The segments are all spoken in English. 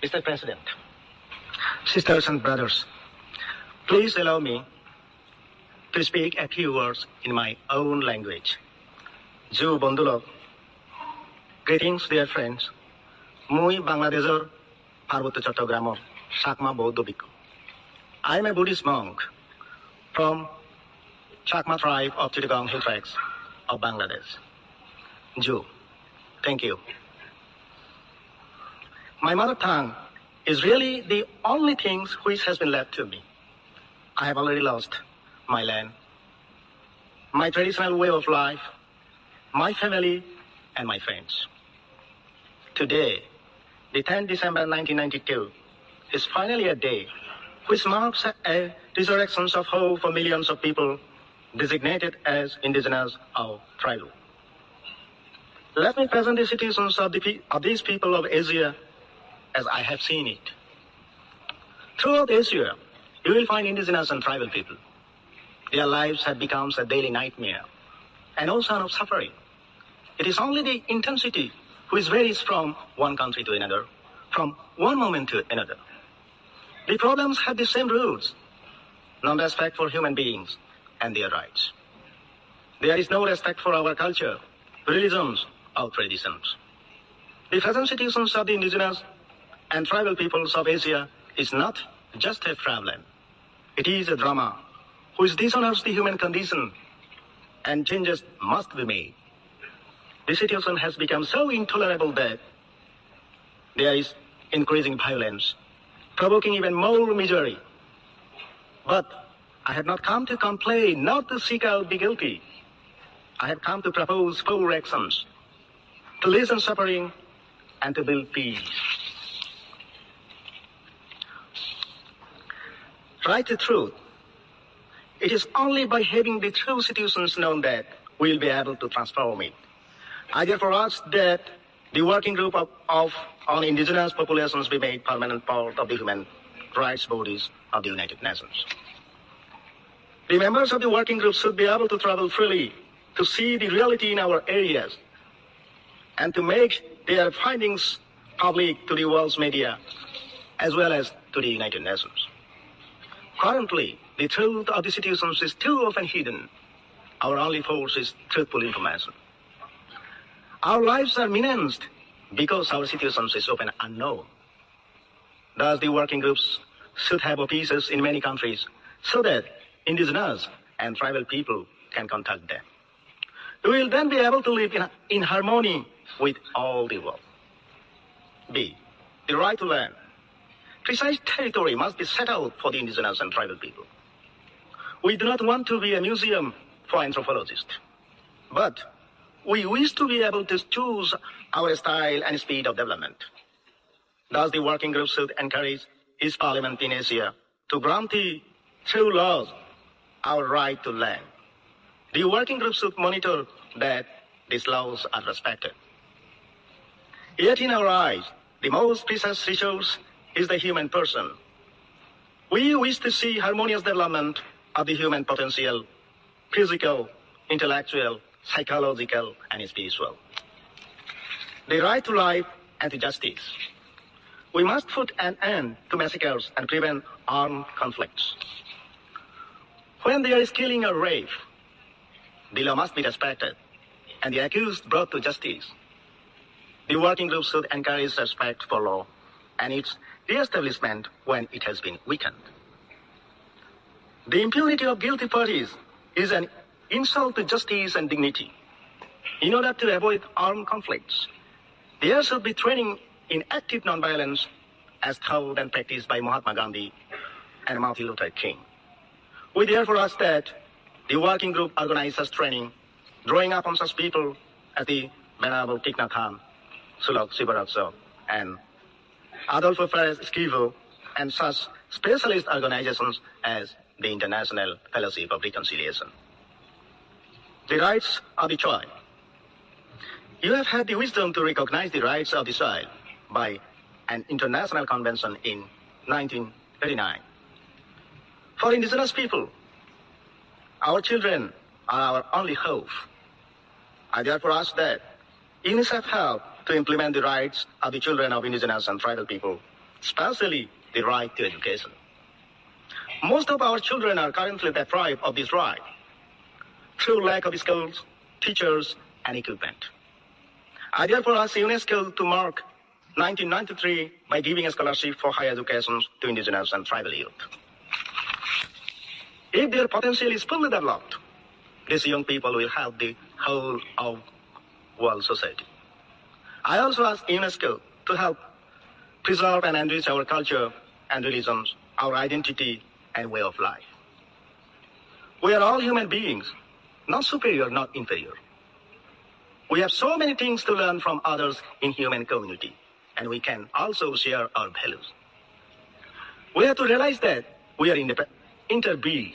Mr. President, sisters and brothers, please allow me to speak a few words in my own language. Ju Bondulok, greetings dear friends. Mui Bangladesor Parvata Chattogram Chakma Bauddha Bhikkhu. I am a Buddhist monk from Chakma tribe of Chittagong Hill Tracts of Bangladesh. Ju, thank you. My mother tongue is really the only thing which has been left to me. I have already lost my land, my traditional way of life, my family, and my friends. Today, the 10th December 1992, is finally a day which marks a resurrection of hope for millions of people designated as indigenous or tribal. Let me present the situations of these people of Asia as I have seen it. Throughout Asia, you will find indigenous and tribal people. Their lives have become a daily nightmare, an ocean of suffering. It is only the intensity which varies from one country to another, from one moment to another. The problems have the same roots: non-respect for human beings and their rights. There is no respect for our culture, religions, or traditions. The present situations of the indigenous and tribal peoples of Asia is not just a problem. It is a drama which dishonors the human condition, and changes must be made. The situation has become so intolerable that there is increasing violence, provoking even more misery. But I have not come to complain, not to seek out the guilty. I have come to propose 4 actions: to lessen suffering and to build peace. Right to truth. It is only by having the true situations known that we will be able to transform it. I therefore ask that the working group on indigenous populations be made permanent part of the human rights bodies of the United Nations. The members of the working group should be able to travel freely to see the reality in our areas and to make their findings public to the world's media as well as to the United Nations. Currently, the truth of the situations is too often hidden. Our only force is truthful information. Our lives are menaced because our situations is often unknown. Thus, the working groups should have offices in many countries so that indigenous and tribal people can contact them. We will then be able to live in harmony with all the world. B. The right to land. Precise territory must be set out for the indigenous and tribal people. We do not want to be a museum for anthropologists, but we wish to be able to choose our style and speed of development. Thus, the working group should encourage its parliament in Asia to grant through laws our right to land. The working group should monitor that these laws are respected. Yet in our eyes, the most precious resource is the human person. We wish to see harmonious development of the human potential, physical, intellectual, psychological, and spiritual. The right to life and to justice. We must put an end to massacres and prevent armed conflicts. When there is killing or rape, the law must be respected and the accused brought to justice. The working group should encourage respect for law and its re-establishment when it has been weakened. The impunity of guilty parties is an insult to justice and dignity. In order to avoid armed conflicts, there should be training in active nonviolence as taught and practiced by Mahatma Gandhi and Martin Luther King. We therefore ask that the working group organize such training, drawing upon such people as the Venerable Thich Nhat Hanh, Sulok Sivaratso, and Adolfo Perez Esquivel, and such specialist organizations as the International Fellowship of Reconciliation. The rights of the child. You have had the wisdom to recognize the rights of the child by an international convention in 1939. For indigenous people, our children are our only hope. I therefore ask that UNICEF help to implement the rights of the children of indigenous and tribal people especially the right to education. Most of our children are currently deprived of this right through lack of schools, teachers, and equipment. I therefore ask UNESCO to mark 1993 by giving a scholarship for higher education to indigenous and tribal youth. If their potential is fully developed, these young people will help the whole of world society. I also ask UNESCO to help preserve and enrich our culture and religions, our identity and way of life. We are all human beings, not superior, not inferior. We have so many things to learn from others in human community, and we can also share our values. We have to realize that we are interbeing.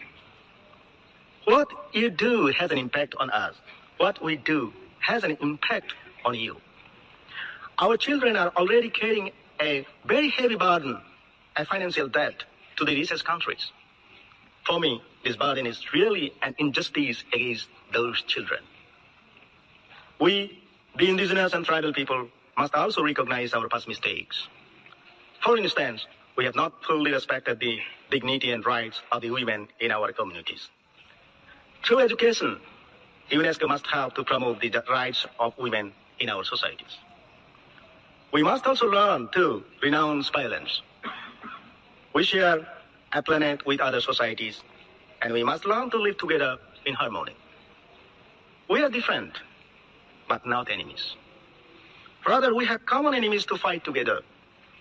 What you do has an impact on us. What we do has an impact on you. Our children are already carrying a very heavy burden, a financial debt to the richest countries. For me, this burden is really an injustice against those children. We, the indigenous and tribal people, must also recognize our past mistakes. For instance, we have not fully respected the dignity and rights of the women in our communities. Through education, UNESCO must help to promote the rights of women in our societies. We must also learn to renounce violence. We share a planet with other societies, and we must learn to live together in harmony. We are different, but not enemies. Rather, we have common enemies to fight together: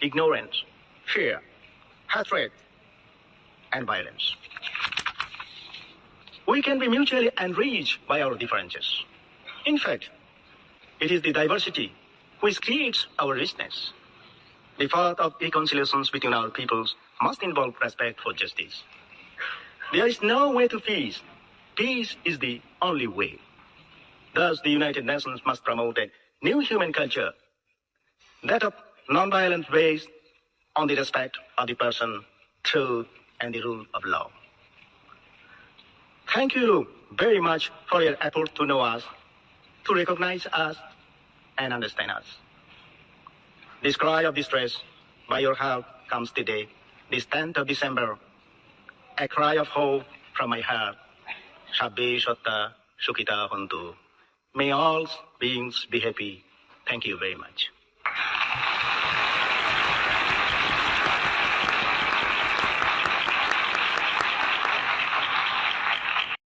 ignorance, fear, hatred, and violence. We can be mutually enriched by our differences. In fact, it is the diversity which creates our richness. The path of reconciliations between our peoples must involve respect for justice. There is no way to peace. Peace is the only way. Thus, the United Nations must promote a new human culture, that of nonviolence based on the respect of the person, truth, and the rule of law. Thank you very much for your effort to know us, to recognize us, and understand us. This cry of distress, by your help, comes today, this 10th of December, a cry of hope from my heart. Sabbi Shotta Sukhita Hontu. May all beings be happy. Thank you very much.